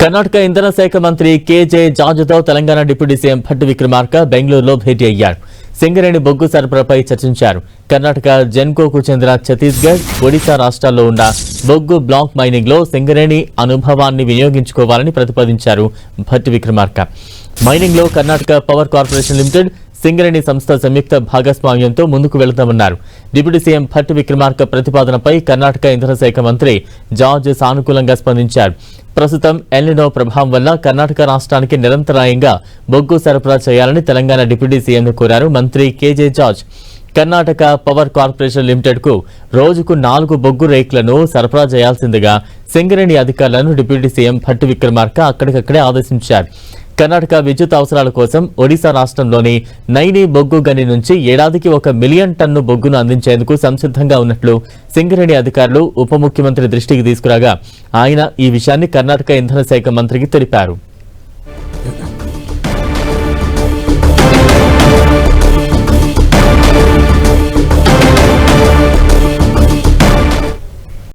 కర్ణాటక ఇంధన శాఖ మంత్రి కేజే జార్జ్తో తెలంగాణ డిప్యూటీ సీఎం భట్టి విక్రమార్క బెంగళూరులో భేటీ అయ్యారు. సింగరేణి బొగ్గు సరఫరాపై చర్చించారు. కర్ణాటక జెన్కోకు చెందిన ఛత్తీస్గఢ్, ఒడిశా రాష్ట్రాల్లో ఉన్న బొగ్గు బ్లాక్ మైనింగ్ లో సింగరేణి అనుభవాన్ని వినియోగించుకోవాలని ప్రతిపాదించారు భట్టి విక్రమార్క. మైనింగ్ లో Karnataka power corporation limited, Singareni సంస్థ సంయుక్త భాగస్వామ్యంతో ముందుకు వెళతామన్నారు. డిప్యూటీ సీఎం భట్టి విక్రమార్క ప్రతిపాదనపై కర్ణాటక ఇంధన శాఖ మంత్రి జార్జ్ సానుకూలంగా స్పందించారు. ప్రస్తుతం ఎల్నినో ప్రభావం వల్ల కర్ణాటక రాష్ట్రానికి నిరంతరాయంగా బొగ్గు సరఫరా చేయాలని తెలంగాణ డిప్యూటీ సీఎంను కోరారు మంత్రి K J George. Karnataka power corporation limited కు రోజుకు 4 బొగ్గు రేక్లను సరఫరా చేయాల్సిందిగా సింగరేణి అధికారులను డిప్యూటీ సీఎం భట్టి విక్రమార్క అక్కడికక్కడే ఆదేశించారు. కర్ణాటక విద్యుత్ అవసరాల కోసం ఒడిశా రాష్ట్రంలోని నైని బొగ్గు గని నుంచి ఏడాదికి 1 మిలియన్ టన్ను బొగ్గును అందించేందుకు సంసిద్ధంగా ఉన్నట్లు సింగరేణి అధికారులు ఉప ముఖ్యమంత్రి దృష్టికి తీసుకురాగా ఆయన ఈ విషయాన్ని కర్ణాటక ఇంధన శాఖ మంత్రికి తెలిపారు.